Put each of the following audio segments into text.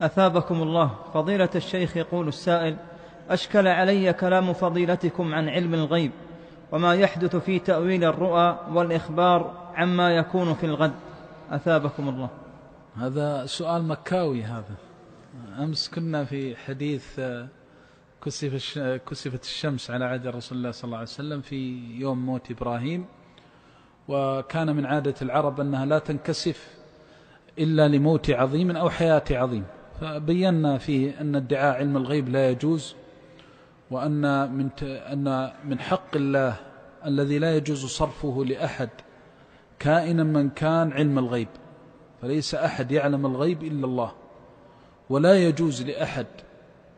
أثابكم الله. فضيلة الشيخ، يقول السائل: أشكل علي كلام فضيلتكم عن علم الغيب وما يحدث في تأويل الرؤى والإخبار عما يكون في الغد. أثابكم الله. هذا سؤال مكاوي. هذا أمس كنا في حديث كسفت الشمس على عهد رسول الله صلى الله عليه وسلم في يوم موت إبراهيم، وكان من عادة العرب أنها لا تنكسف إلا لموت عظيم أو حياة عظيم، فبينا فيه أن ادعاء علم الغيب لا يجوز، وأن من حق الله الذي لا يجوز صرفه لأحد كائنا من كان علم الغيب، فليس أحد يعلم الغيب إلا الله، ولا يجوز لأحد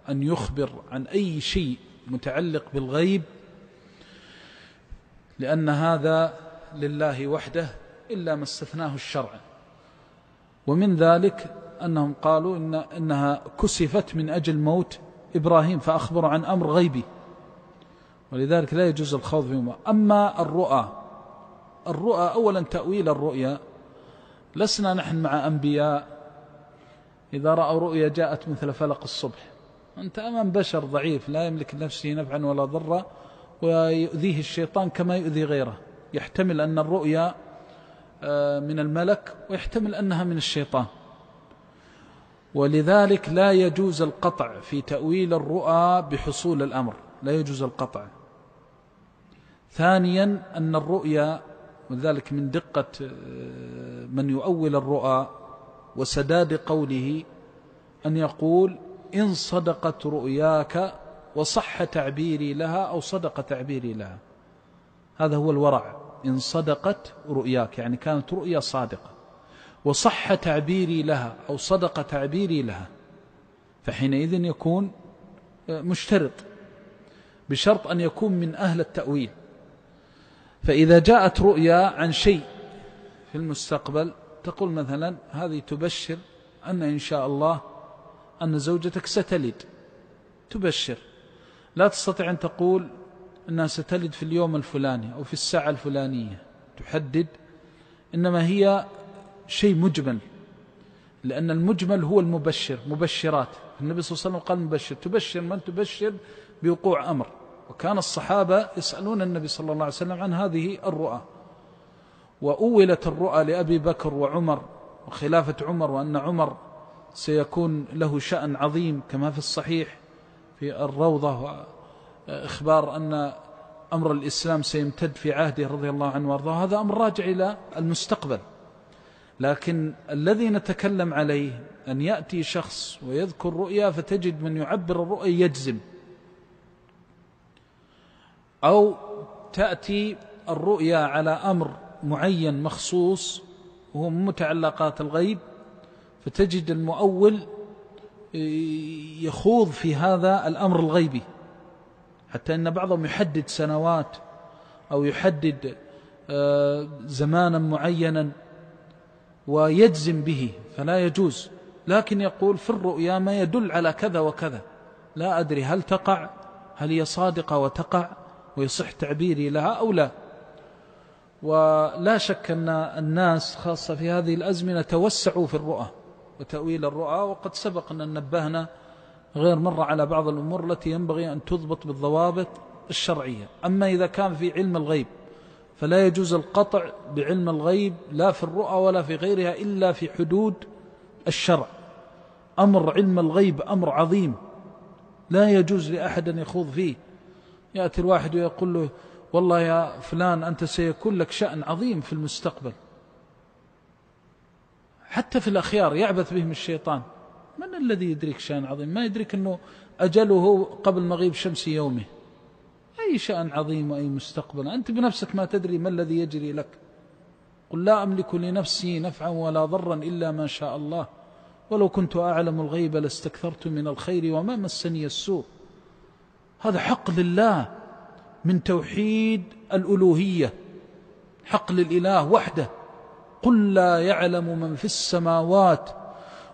أن يخبر عن أي شيء متعلق بالغيب، لأن هذا لله وحده إلا ما استثناه الشرع. ومن ذلك أنهم قالوا إنها كسفت من أجل موت إبراهيم، فأخبروا عن أمر غيبي، ولذلك لا يجوز الخوض فيهما. أما الرؤى أولا تأويل الرؤيا، لسنا نحن مع أنبياء إذا رأوا رؤيا جاءت مثل فلق الصبح. أنت أمام بشر ضعيف لا يملك لنفسه نفعا ولا ضرا، ويؤذيه الشيطان كما يؤذي غيره، يحتمل أن الرؤيا من الملك ويحتمل أنها من الشيطان، ولذلك لا يجوز القطع في تأويل الرؤى بحصول الأمر، لا يجوز القطع. ثانيا أن الرؤيا، وذلك من دقة من يؤول الرؤى وسداد قوله، أن يقول: إن صدقت رؤياك وصح تعبيري لها أو صدق تعبيري لها. هذا هو الورع. إن صدقت رؤياك يعني كانت رؤيا صادقة، وصح تعبيري لها أو صدق تعبيري لها، فحينئذ يكون مشترط، بشرط أن يكون من أهل التأويل. فإذا جاءت رؤيا عن شيء في المستقبل، تقول مثلا: هذه تبشر أن إن شاء الله أن زوجتك ستلد، تبشر. لا تستطيع أن تقول أنها ستلد في اليوم الفلاني أو في الساعة الفلانية، تحدد، إنما هي شيء مجمل، لأن المجمل هو المبشر. مبشرات، النبي صلى الله عليه وسلم قال مبشر، تبشر من تبشر بوقوع أمر. وكان الصحابة يسألون النبي صلى الله عليه وسلم عن هذه الرؤى، وأولت الرؤى لأبي بكر وعمر وخلافة عمر، وأن عمر سيكون له شأن عظيم كما في الصحيح في الروضة، وإخبار أن أمر الإسلام سيمتد في عهده رضي الله عنه وارضاه. هذا أمر راجع إلى المستقبل. لكن الذي نتكلم عليه أن يأتي شخص ويذكر رؤيا فتجد من يعبر الرؤيا يجزم، أو تأتي الرؤيا على أمر معين مخصوص وهو من متعلقات الغيب، فتجد المؤول يخوض في هذا الأمر الغيبي، حتى أن بعضهم يحدد سنوات أو يحدد زمانا معينا ويجزم به، فلا يجوز. لكن يقول في الرؤيا ما يدل على كذا وكذا، لا أدري هل تقع، هل هي صادقة وتقع ويصح تعبيري لها أو لا. ولا شك أن الناس خاصة في هذه الأزمنة توسعوا في الرؤى وتأويل الرؤى، وقد سبق أن نبهنا غير مرة على بعض الأمور التي ينبغي أن تضبط بالضوابط الشرعية. أما إذا كان في علم الغيب فلا يجوز القطع بعلم الغيب لا في الرؤى ولا في غيرها إلا في حدود الشرع. أمر علم الغيب أمر عظيم لا يجوز لأحد أن يخوض فيه. يأتي الواحد ويقول له: والله يا فلان أنت سيكون لك شأن عظيم في المستقبل. حتى في الأخيار يعبث بهم الشيطان. من الذي يدرك شأن عظيم؟ ما يدرك أنه أجله قبل مغيب شمس يومه. أي شأن عظيم وأي مستقبل؟ أنت بنفسك ما تدري ما الذي يجري لك. قل لا أملك لنفسي نفعا ولا ضرا إلا ما شاء الله، ولو كنت أعلم الغيب لاستكثرت من الخير وما مسني السوء. هذا حق لله من توحيد الألوهية، حق للإله وحده. قل لا يعلم من في السماوات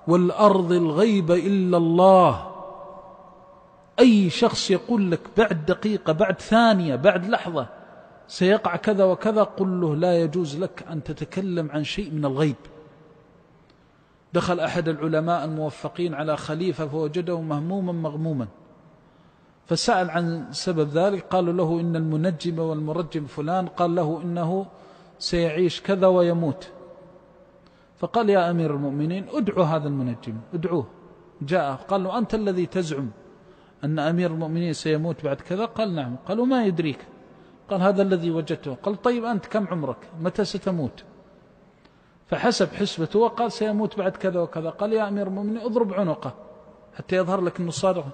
والأرض الغيب إلا الله. أي شخص يقول لك بعد دقيقة، بعد ثانية، بعد لحظة سيقع كذا وكذا، قل له لا يجوز لك أن تتكلم عن شيء من الغيب. دخل أحد العلماء الموفقين على خليفة فوجده مهموما مغموما، فسأل عن سبب ذلك، قالوا له إن المنجم والمرجم فلان قال له إنه سيعيش كذا ويموت. فقال يا أمير المؤمنين ادعو هذا المنجم، ادعوه. جاء قال له أنت الذي تزعم أن أمير المؤمنين سيموت بعد كذا؟ قال نعم. قالوا ما يدريك؟ قال هذا الذي وجدته. قال طيب أنت كم عمرك؟ متى ستموت؟ فحسب حسبته وقال سيموت بعد كذا وكذا. قال يا أمير المؤمنين اضرب عنقه حتى يظهر لك أنه صادق.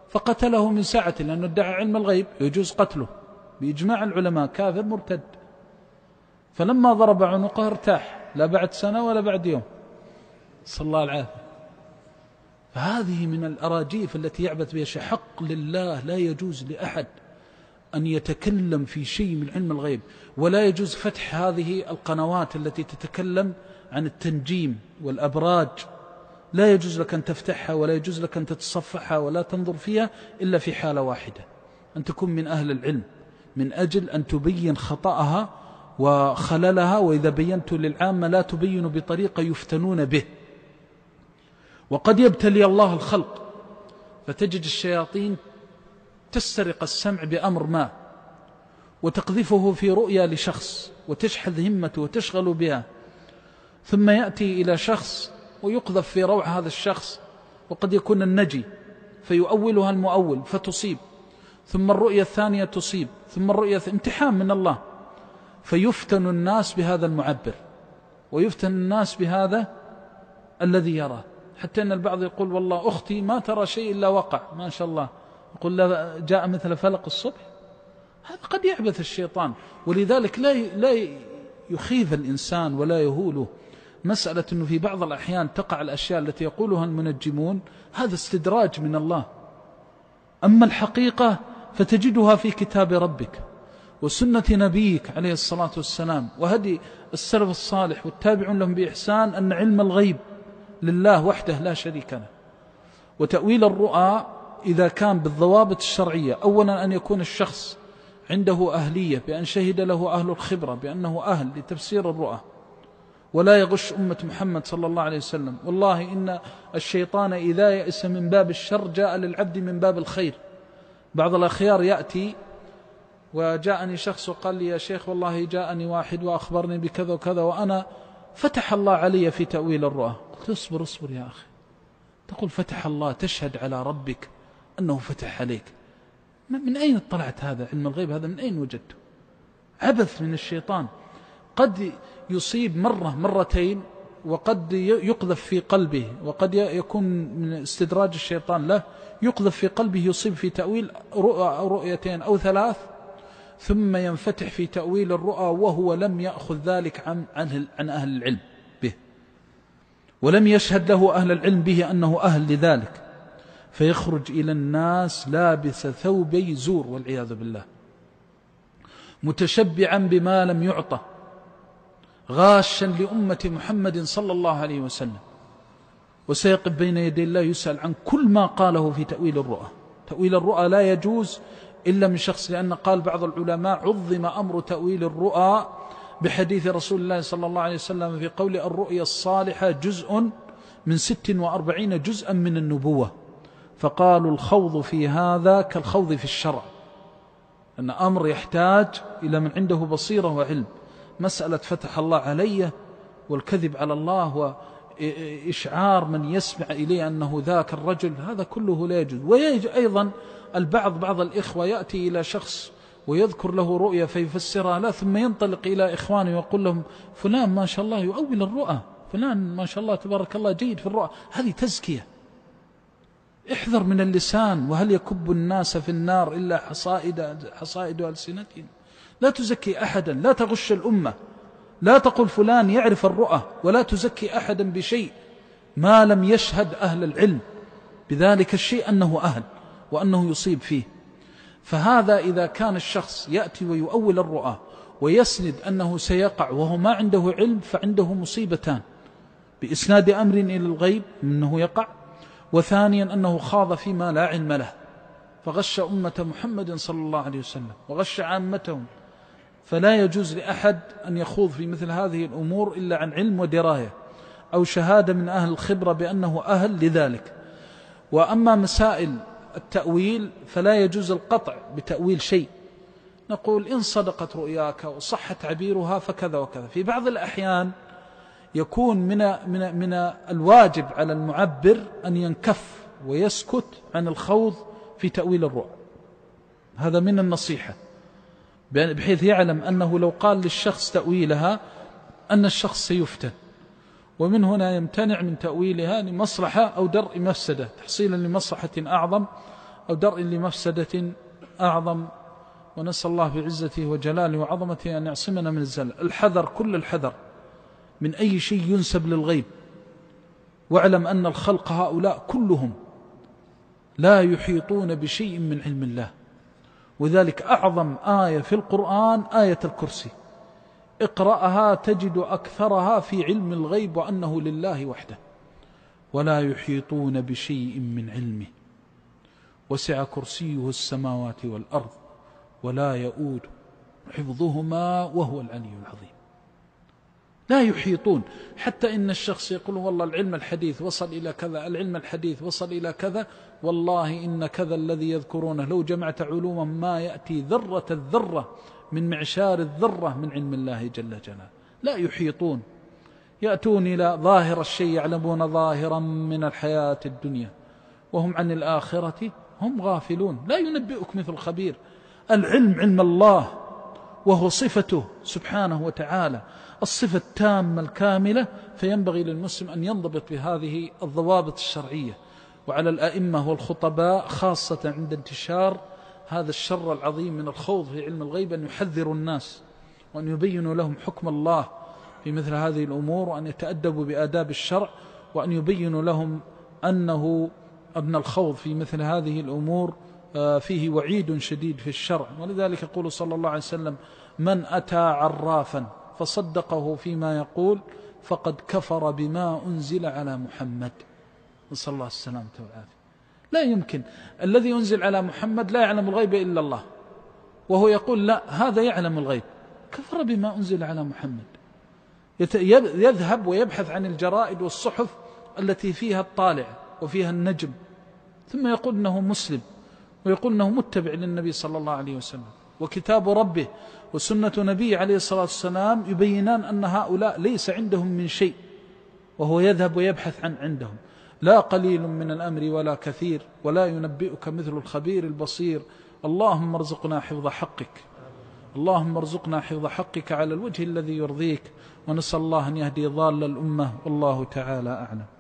فقتله من ساعة، لأنه ادعى علم الغيب يجوز قتله بإجماع العلماء، كافر مرتد. فلما ضرب عنقه ارتاح، لا بعد سنة ولا بعد يوم، صلى الله العافية. فهذه من الأراجيف التي يعبث بها شيء. حق لله لا يجوز لأحد أن يتكلم في شيء من علم الغيب، ولا يجوز فتح هذه القنوات التي تتكلم عن التنجيم والأبراج، لا يجوز لك أن تفتحها، ولا يجوز لك أن تتصفحها ولا تنظر فيها إلا في حالة واحدة، أن تكون من أهل العلم، من أجل أن تبين خطأها وخللها، وإذا بينت للعامة لا تبين بطريقة يفتنون به. وقد يبتلي الله الخلق فتجد الشياطين تسترق السمع بأمر ما وتقذفه في رؤيا لشخص وتشحذ همته وتشغل بها، ثم يأتي إلى شخص ويقذف في روع هذا الشخص، وقد يكون النجي فيؤولها المؤول فتصيب، ثم الرؤيا الثانية تصيب، ثم الرؤيا امتحان من الله، فيفتن الناس بهذا المعبر، ويفتن الناس بهذا الذي يرى، حتى أن البعض يقول والله أختي ما ترى شيء إلا وقع ما شاء الله، يقول لا جاء مثل فلق الصبح. هذا قد يعبث الشيطان، ولذلك لا يخيف الإنسان ولا يهوله مسألة أنه في بعض الأحيان تقع الأشياء التي يقولها المنجمون، هذا استدراج من الله. أما الحقيقة فتجدها في كتاب ربك وسنة نبيك عليه الصلاة والسلام وهدي السلف الصالح والتابعون لهم بإحسان، أن علم الغيب لله وحده لا شريك له. وتأويل الرؤى إذا كان بالضوابط الشرعية، أولا أن يكون الشخص عنده أهلية بأن شهد له أهل الخبرة بأنه أهل لتفسير الرؤى، ولا يغش أمة محمد صلى الله عليه وسلم. والله إن الشيطان إذا يأس من باب الشر جاء للعبد من باب الخير. بعض الأخيار يأتي، وجاءني شخص وقال لي يا شيخ والله جاءني واحد وأخبرني بكذا وكذا، وأنا فتح الله علي في تأويل الرؤى. قلت اصبر يا أخي، تقول فتح الله، تشهد على ربك أنه فتح عليك، من أين اطلعت هذا علم الغيب؟ هذا من أين وجدته؟ عبث من الشيطان. قد يصيب مرة مرتين، وقد يقذف في قلبه، وقد يكون من استدراج الشيطان له يقذف في قلبه يصيب في تأويل رؤيتين أو ثلاث، ثم ينفتح في تأويل الرؤى وهو لم يأخذ ذلك عن أهل العلم به، ولم يشهد له أهل العلم به أنه أهل لذلك، فيخرج إلى الناس لابس ثوبي زور والعياذ بالله، متشبعا بما لم يعطى، غاشا لأمة محمد صلى الله عليه وسلم، وسيقف بين يدي الله يسأل عن كل ما قاله في تأويل الرؤى. تأويل الرؤى لا يجوز إلا من شخص، لأن قال بعض العلماء عظم أمر تأويل الرؤى بحديث رسول الله صلى الله عليه وسلم في قول الرؤيا الصالحة جزء من 46 جزءا من النبوة، فقالوا الخوض في هذا كالخوض في الشرع، أن أمر يحتاج إلى من عنده بصيرة وعلم. مسألة فتح الله علي والكذب على الله وإشعار من يسمع إليه أنه ذاك الرجل، هذا كله لا يجوز. ويجوز أيضا بعض الإخوة يأتي إلى شخص ويذكر له رؤيا فيفسرها له، ثم ينطلق إلى إخوانه ويقول لهم فلان ما شاء الله يؤول الرؤى، فلان ما شاء الله تبارك الله جيد في الرؤى. هذه تزكية. احذر من اللسان، وهل يكب الناس في النار إلا حصائد ألسنتهم. لا تزكي أحدا، لا تغش الأمة، لا تقل فلان يعرف الرؤى، ولا تزكي أحدا بشيء ما لم يشهد أهل العلم بذلك الشيء أنه أهل وأنه يصيب فيه. فهذا إذا كان الشخص يأتي ويؤول الرؤى ويسند أنه سيقع وهو ما عنده علم، فعنده مصيبتان: بإسناد أمر إلى الغيب أنه يقع، وثانيا أنه خاض فيما لا علم له، فغش أمة محمد صلى الله عليه وسلم وغش عامتهم. فلا يجوز لأحد أن يخوض في مثل هذه الأمور إلا عن علم ودراية. أو شهادة من أهل الخبرة بأنه أهل لذلك. وأما مسائل التأويل فلا يجوز القطع بتأويل شيء، نقول إن صدقت رؤياك وصح تعبيرها فكذا وكذا. في بعض الأحيان يكون من الواجب على المعبر أن ينكف ويسكت عن الخوض في تأويل الرؤى، هذا من النصيحة، بحيث يعلم أنه لو قال للشخص تأويلها أن الشخص سيفتن، ومن هنا يمتنع من تأويلها لمصلحة أو درء مفسدة، تحصيلا لمصلحة أعظم أو درء لمفسدة أعظم. ونسأل الله بعزته وجلاله وعظمته أن يعصمنا من الزلل. الحذر، كل الحذر من أي شيء ينسب للغيب، واعلم أن الخلق هؤلاء كلهم لا يحيطون بشيء من علم الله، وذلك أعظم آية في القرآن آية الكرسي، اقرأها تجد أكثرها في علم الغيب وأنه لله وحده، ولا يحيطون بشيء من علمه وسع كرسيه السماوات والأرض ولا يؤود حفظهما وهو العلي العظيم. لا يحيطون، حتى إن الشخص يقول والله العلم الحديث وصل إلى كذا، العلم الحديث وصل إلى كذا، والله إن كذا الذي يذكرونه لو جمعت علوما ما يأتي ذرة الذرة من معشار الذرة من علم الله جل جلاله. لا يحيطون، يأتون إلى ظاهر الشيء، يعلمون ظاهرا من الحياة الدنيا وهم عن الآخرة هم غافلون. لا ينبئك مثل خبير. العلم علم الله، وهو صفته سبحانه وتعالى، الصفة التامة الكاملة، فينبغي للمسلم أن ينضبط بهذه الضوابط الشرعية. وعلى الأئمة والخطباء خاصة عند انتشار هذا الشر العظيم من الخوض في علم الغيب أن يحذروا الناس وأن يبينوا لهم حكم الله في مثل هذه الأمور، وأن يتأدبوا بآداب الشرع، وأن يبينوا لهم أن الخوض في مثل هذه الأمور فيه وعيد شديد في الشرع. ولذلك يقول صلى الله عليه وسلم: من أتى عرافا فصدقه فيما يقول فقد كفر بما أنزل على محمد. نسأل الله السلامة والعافية. لا يمكن، الذي أنزل على محمد لا يعلم الغيب إلا الله، وهو يقول لا هذا يعلم الغيب، كفر بما أنزل على محمد. يذهب ويبحث عن الجرائد والصحف التي فيها الطالع وفيها النجم، ثم يقول أنه مسلم ويقول أنه متبع للنبي صلى الله عليه وسلم، وكتاب ربه وسنة نبيه عليه الصلاة والسلام يبينان أن هؤلاء ليس عندهم من شيء، وهو يذهب ويبحث عندهم. لا قليل من الأمر ولا كثير، ولا ينبئك مثل الخبير البصير. اللهم ارزقنا حفظ حقك، اللهم ارزقنا حفظ حقك على الوجه الذي يرضيك، ونسأل الله أن يهدي ضال الأمة، والله تعالى أعلم.